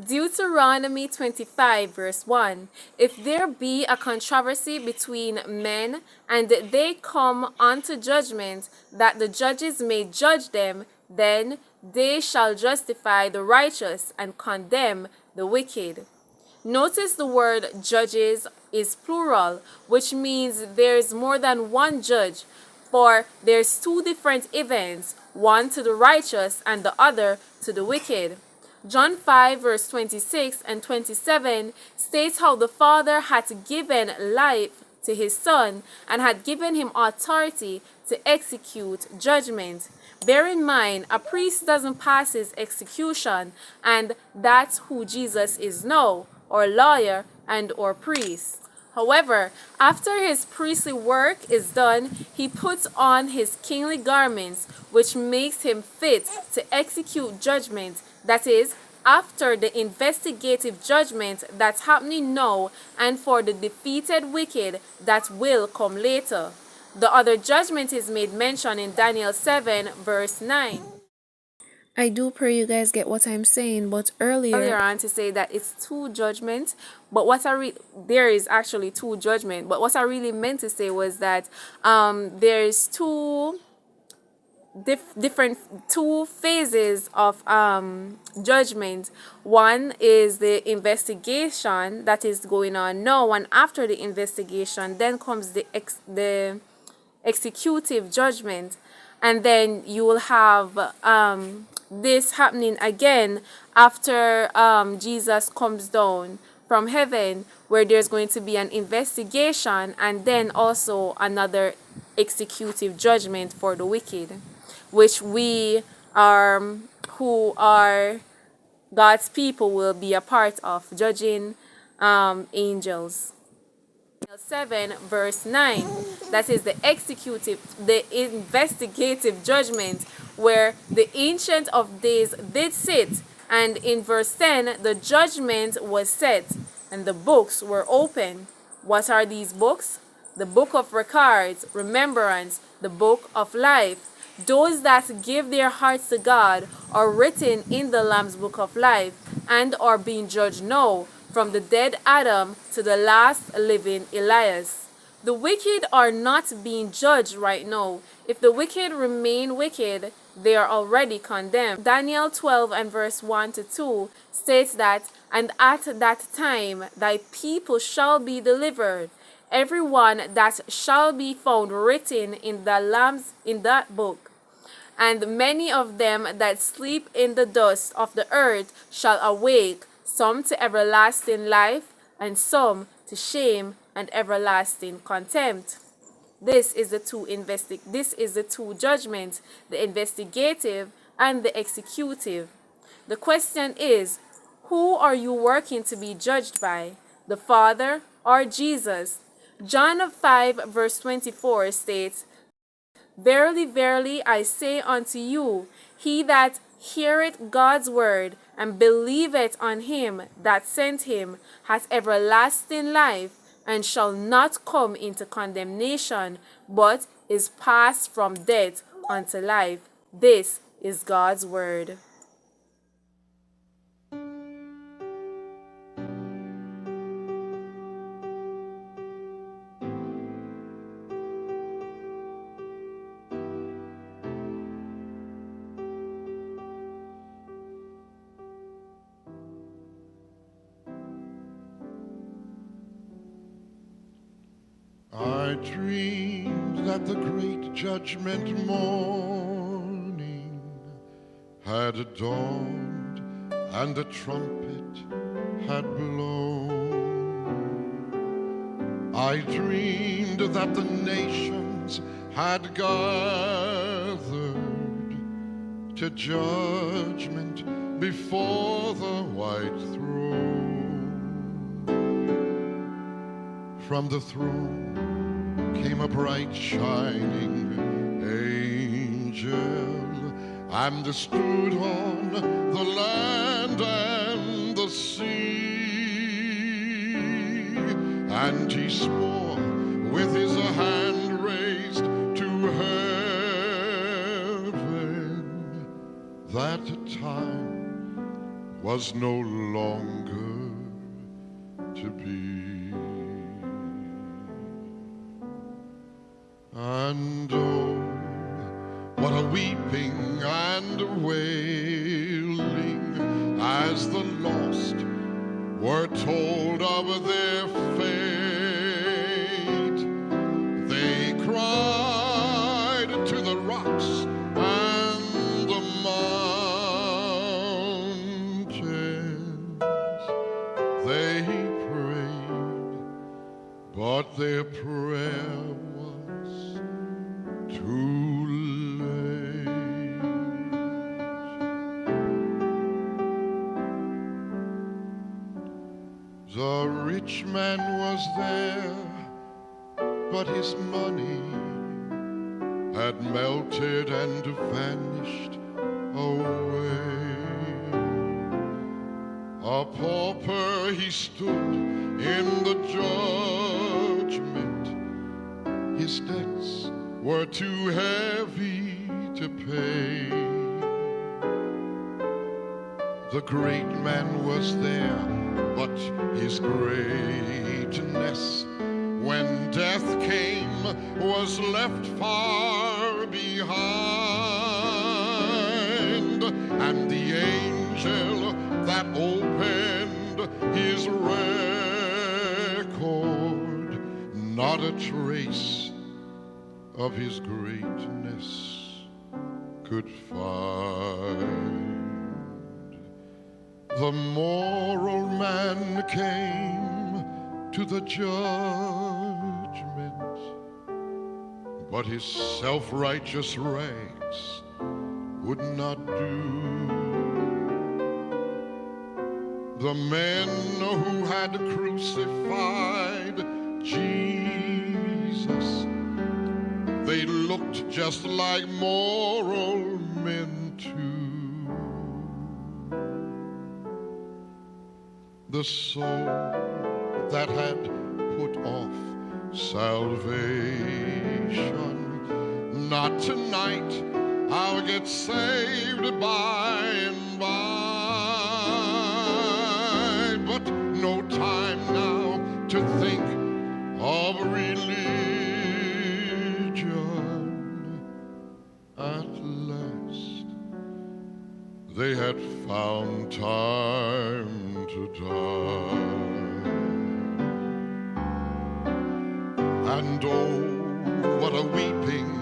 Deuteronomy 25 verse 1. If there be a controversy between men, and they come unto judgment, that the judges may judge them, then they shall justify the righteous and condemn the wicked. Notice the word judges is plural, which means there's more than one judge, for there's two different events, one to the righteous and the other to the wicked. John 5 verse 26 and 27 states how the Father had given life to his Son and had given him authority to execute judgment. Bear in mind, a priest doesn't pass his execution, and that's who Jesus is now, or lawyer and or priest. However, after his priestly work is done, he puts on his kingly garments, which makes him fit to execute judgment, that is, after the investigative judgment that's happening now and for the defeated wicked that will come later. The other judgment is made mention in Daniel 7 verse 9. I do pray you guys get what I'm saying, but Earlier on to say that it's two judgments, but there is actually two judgment. But what I really meant to say was that there's two different two phases of judgment. One is the investigation that is going on now, and after the investigation, then comes the executive judgment, and then you will have this happening again after Jesus comes down from heaven, where there's going to be an investigation and then also another executive judgment for the wicked, which we are, who are God's people, will be a part of, judging angels. 7 verse 9, that is the investigative judgment, where the Ancient of Days did sit, and in verse 10 the judgment was set and the books were open. What are these books? The book of records, remembrance, the book of life. Those that give their hearts to God are written in the Lamb's book of life and are being judged now, from the dead Adam to the last living Elias. The wicked are not being judged right now. If the wicked remain wicked, they are already condemned. Daniel 12 and verse 1 to 2 states that, "And at that time thy people shall be delivered, every one that shall be found written in that book. And many of them that sleep in the dust of the earth shall awake, some to everlasting life, and some to shame and everlasting contempt." This is the two judgments, the investigative and the executive. The question is, who are you working to be judged by, the Father or Jesus? John 5 verse 24 states, "Verily, verily, I say unto you, he that heareth God's word and believeth on him that sent him hath everlasting life, and shall not come into condemnation, but is passed from death unto life." This is God's word. I dreamed that the great judgment morning had dawned and the trumpet had blown. I dreamed that the nations had gathered to judgment before the white throne. From the throne came a bright shining angel, and stood on the land and the sea, and he swore with his hand raised to heaven that the time was no longer to be. And oh, what a weeping and a wailing as the lost were told of their fate. They cried to the rocks and the mountains. They prayed, but their prayer was too late. The rich man was there, but his money had melted and vanished away. A pauper he stood in the judgment. His debts were too heavy to pay. The great man was there, but his greatness, when death came, was left far behind. And the angel that opened his record, not a trace of his greatness could find. The moral man came to the judgment, but his self-righteous rags would not do. The men who had crucified Jesus, they looked just like moral men too. The soul that had put off salvation, not tonight, I'll get saved by and by. But no time now to think of religion. At last they had found time to die. And oh, what a weeping